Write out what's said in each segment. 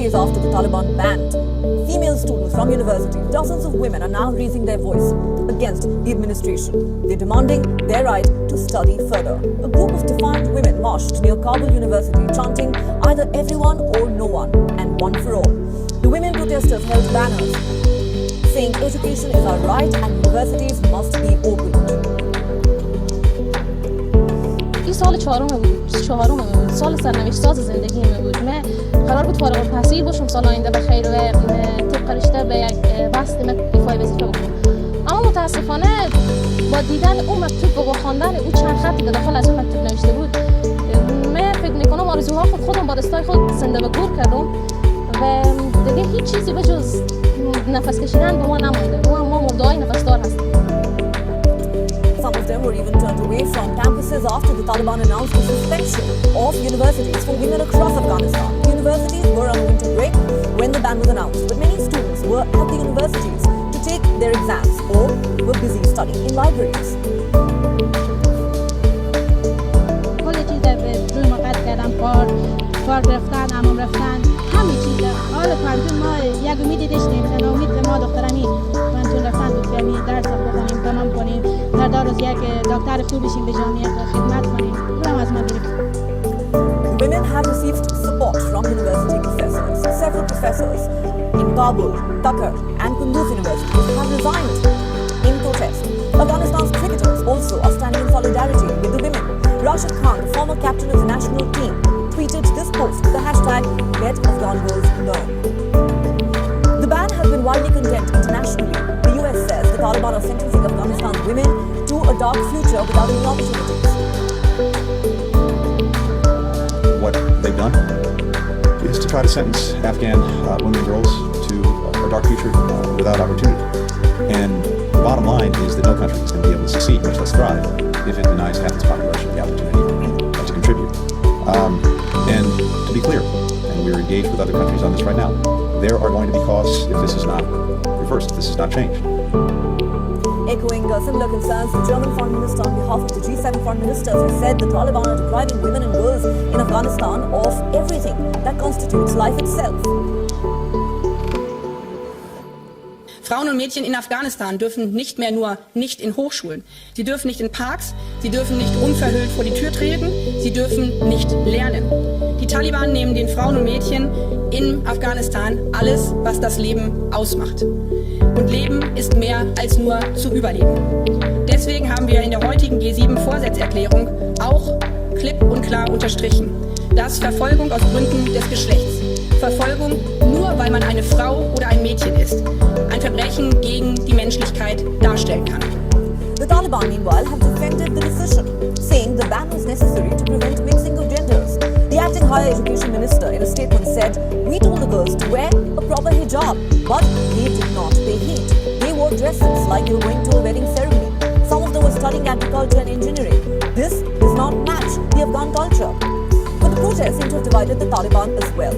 days after the Taliban banned female students from university, dozens of women are now raising their voice against the administration. They're demanding their right to study further. A group of defiant women marched near Kabul University, chanting either everyone or no one and one for all. The women protesters held banners saying education is our right and universities must be opened. این سال چهارم بود، سال سرنوشت ساز زندگی من بود. من قرار بود فارغ التحصیل باشم سال آینده به خیر و طبق رشته به یک بسط ایفای وظیفه بکنم. اما متاسفانه با دیدن اون مکتوب و با خواندن اون چند خطی که داخل از اون مکتوب نوشته بود، من فکر میکنم آرزوها خودم با دستای خود زنده به گور کردم و دیگه هیچ چیزی به جز نفس کشیدن به ما نمونده. ما مرده‌های نفسدار هستیم. Some of them were even turned away from campuses after the Taliban announced the suspension of universities for women across Afghanistan. The universities were on winter break when the ban was announced, but many students were at the universities to take their exams or were busy studying in libraries. کل چیز روی ما قطع کردن، کار رفتن، امام رفتن، همه چیز. حال پانتون ما یک امیدی داشتیم، تنها امید ما دخترمی پانتون رفتن بود که می درس بخونیم، تمام کنیم، هر دار روز یک دکتر خوب بشیم به جامعه خدمت کنیم. برام از ما گرفت. Women have received support from university professors. Several professors in Kabul, Dhaka and Kunduz universities have resigned in protest. Afghanistan's cricketers also are standing in solidarity with the women. Rashid Khan, the former captain of the national team, tweeted this post with the hashtag #LetAfghanGirlsKnow. The ban has been widely condemned internationally. The US says the Taliban are sentencing Afghanistan's women to a dark future without any opportunities. What they've done is to try to sentence Afghan women and girls to a dark future without opportunity. And the bottom line is that no country is going to be able to succeed, much less thrive, if it denies half its population the opportunity to contribute. And to be clear, and we're engaged with other countries on this right now, there are going to be costs if this is not reversed, if this is not changed. Echoing similar concerns, the German foreign minister on behalf of the G7 foreign ministers has said the Taliban are depriving women and girls in Afghanistan of everything that constitutes life itself. Frauen und Mädchen in Afghanistan dürfen nicht mehr nur nicht in Hochschulen. Sie dürfen nicht in Parks, sie dürfen nicht unverhüllt vor die Tür treten, sie dürfen nicht lernen. Die Taliban nehmen den Frauen und Mädchen in Afghanistan alles, was das Leben ausmacht. Und Leben ist mehr als nur zu überleben. Deswegen haben wir in der heutigen G7-Vorsatzerklärung auch klipp und klar unterstrichen, dass Verfolgung aus Gründen des Geschlechts, Verfolgung nur weil man eine Frau oder ein Mädchen ist, ein Verbrechen gegen die Menschlichkeit darstellen kann. The Taliban, meanwhile, have defended the decision, saying the ban was necessary to prevent mixing of genders. The acting higher education minister in a statement said, "We told the girls to wear a proper hijab, but they did not pay heed. They wore dresses like they were going to a wedding ceremony. Some of them were studying agriculture and engineering. This does not match the Afghan culture." But the protests seem to have divided the Taliban as well,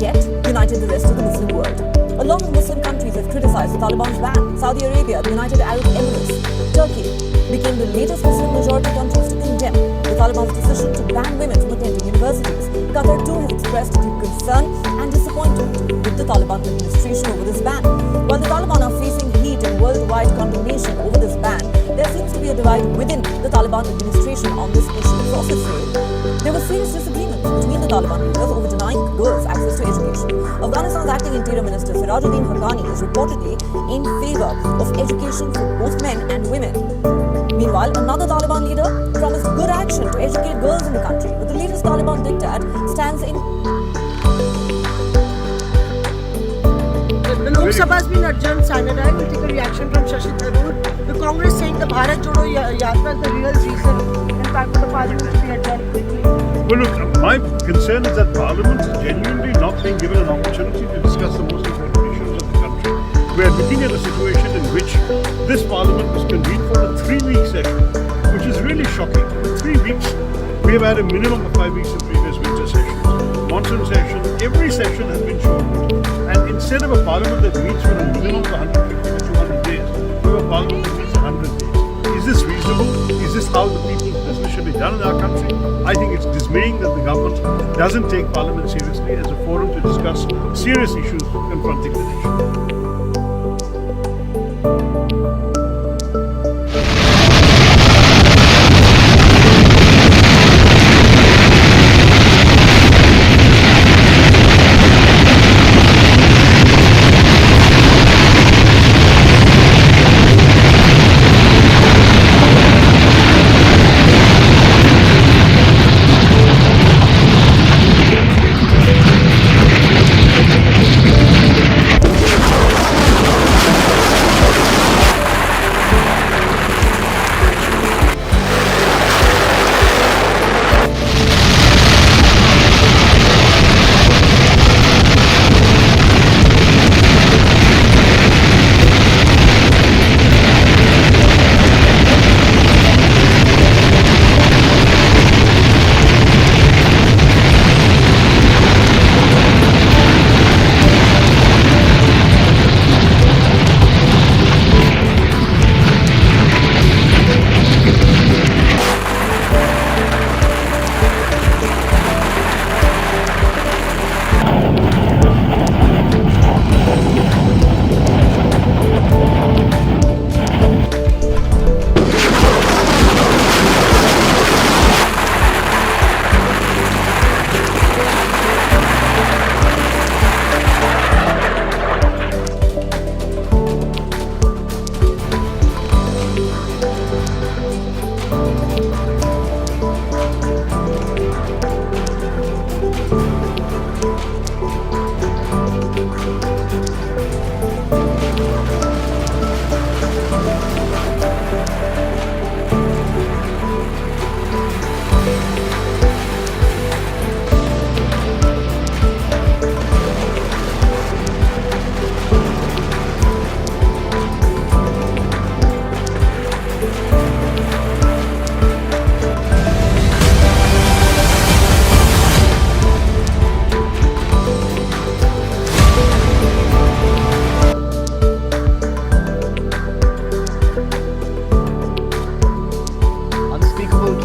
yet united the rest of the Muslim world. A lot of Muslim countries have criticized the Taliban's ban. Saudi Arabia, the United Arab Emirates, Turkey became the latest Muslim majority countries to condemn the Taliban's decision to ban women from attending universities. Qatar too has expressed deep concern and disappointment with the Taliban administration over this ban. While the Taliban are facing heat and worldwide condemnation over this ban, there seems to be a divide within the Taliban administration on this issue. Sources say there were serious disagreements between the Taliban leaders over denying girls access to education. Afghanistan's acting interior minister Sirajuddin Haqqani is reportedly in favor of education for both men and women. Meanwhile, another Taliban leader promised good action to educate girls in the country, but the latest Taliban diktat stands in. The Lok Sabha has been adjourned Saturday. We'll take a reaction from Shashi Tharoor. The Congress saying the Bharat Jodo Yatra is the real reason. In fact, the Parliament will be adjourned quickly. Well, look, my concern is that Parliament is genuinely not being given an opportunity to discuss the most important issues of the country. We are looking at a situation in which this Parliament was convened for a 3-week session, which is really shocking. In 3 weeks, we have had a minimum of 5 weeks in previous winter sessions. Monsoon session, every session has been shortened. And instead of a Parliament that meets for a minimum of 150 to 200 days, we have a Parliament that meets 100 days. Is this reasonable? feasible? Is this how the people's business should be done in our country? I think it's dismaying that the government doesn't take Parliament seriously as a forum to discuss serious issues confronting the nation.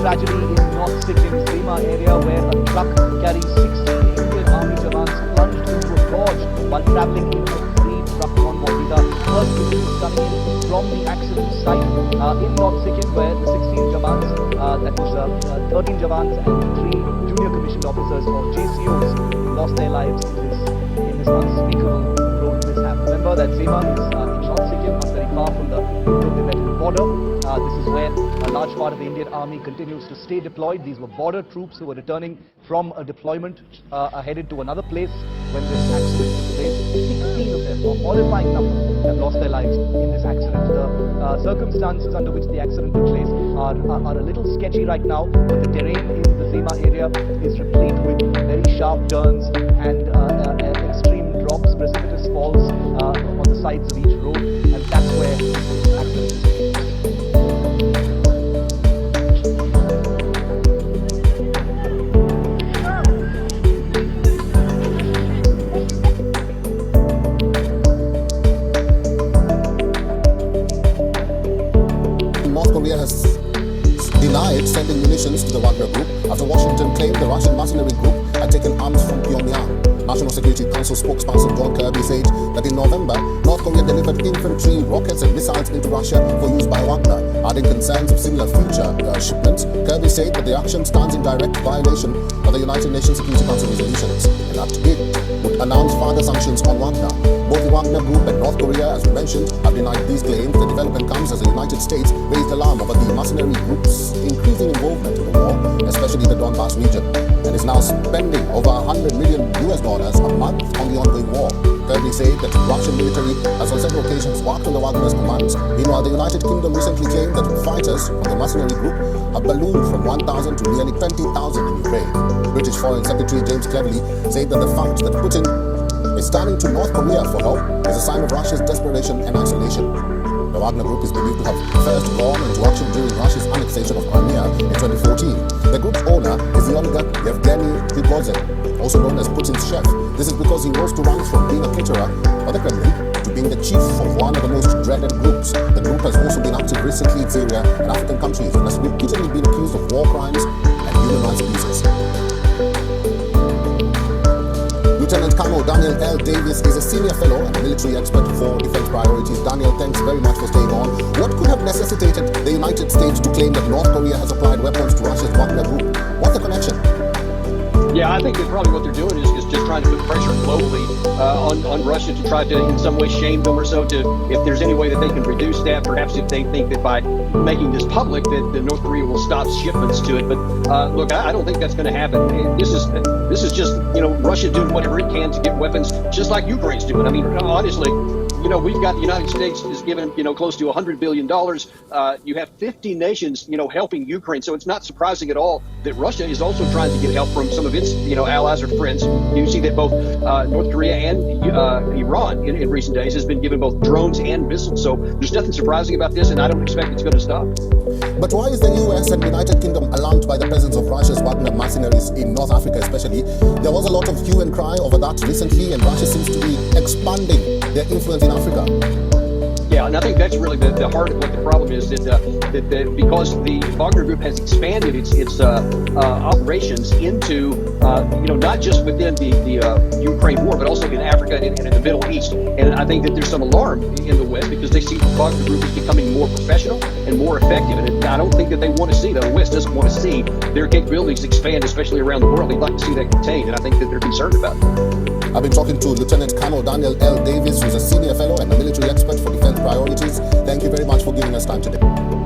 Tragedy in North Sikkim Seema area where a truck carrying 16 Indian Army jawans plunged into a gorge while travelling in a free truck convoy. These are first images coming in from the accident site in North Sikkim where the 16 jawans, that was 13 jawans and 3 junior commissioned officers or JCOs lost their lives in this unspeakable road mishap. Remember that Seema is in North Sikkim, not very far from the Indo-Tibetan border. This is where a large part of the Indian Army continues to stay deployed. These were border troops who were returning from a deployment headed to another place when this accident took place. 16 of them, a horrifying number, have lost their lives in this accident. The circumstances under which the accident took place are a little sketchy right now, but the terrain in the Seema area is replete with very sharp turns and extreme drops, precipitous falls on the sides of each road, and that's where this accident is. North Korea has denied sending munitions to the Wagner Group after Washington claimed the Russian mercenary group had taken arms from Pyongyang. National Security Council spokesperson John Kirby said that in November, North Korea delivered infantry, rockets and missiles into Russia for use by Wagner. Adding concerns of similar future shipments, Kirby said that the action stands in direct violation of the United Nations Security Council resolutions and that it would announce further sanctions on Wagner. Both the Wagner Group and North Korea, as we mentioned, have denied these claims. The development comes as the United States raised alarm over the mercenary group's increasing involvement in the war, especially the Donbass region, and is now spending over $100 million a month on the ongoing war. Kirby said that Russian military has on several occasions worked on the Wagner's commands. Meanwhile, the United Kingdom recently claimed that fighters from the mercenary group have ballooned from 1,000 to nearly 20,000 in Ukraine. British Foreign Secretary James Cleverly said that the fact that Putin is turning to North Korea for help is a sign of Russia's desperation and isolation. The Wagner Group is believed to have first gone into action during Russia's annexation of Crimea in 2014. The group's owner is the oligarch Yevgeny Prigozhin, also known as Putin's chef. This is because he rose to ranks from being a caterer for the Kremlin to being the chief of one of the most dreaded groups. The group has also been active recently in Syria and African countries and has repeatedly been accused of war crimes and human rights abuses. Lieutenant Colonel Daniel L. Davis is a senior fellow and military expert for defense priorities. Daniel, thanks very much for staying on. What could have necessitated the United States to claim that North Korea has applied weapons to Russia's Wagner Group? What's the connection? Yeah, I think that probably what they're doing is just trying to put pressure globally on Russia to try to in some way shame them or so, to if there's any way that they can reduce that, perhaps if they think that by making this public that North Korea will stop shipments to it. But look, I don't think that's going to happen. This is just, Russia doing whatever it can to get weapons, just like Ukraine's doing. I mean, honestly, we've got the United States is given, close to $100 billion. You have 50 nations, helping Ukraine. So it's not surprising at all that Russia is also trying to get help from some of its, allies or friends. You see that both North Korea and Iran in recent days has been given both drones and missiles. So there's nothing surprising about this, and I don't expect it's going to stop. But why is the US and United Kingdom alarmed by the presence of Russia's Wagner mercenaries in North Africa especially? There was a lot of hue and cry over that recently, and Russia seems to be expanding their influence in Africa. Yeah, and I think that's really the heart of what the problem is, that because the Wagner Group has expanded its operations into, not just within the Ukraine war, but also in Africa and in the Middle East. And I think that there's some alarm in the West because they see the Wagner Group is becoming more professional and more effective. And I don't think that they want to see, the West doesn't want to see their capabilities expand, especially around the world. They'd like to see that contained, and I think that they're concerned about it. I've been talking to Lieutenant Colonel Daniel L. Davis, who's a senior fellow and a military expert for defense priorities. Thank you very much for giving us time today.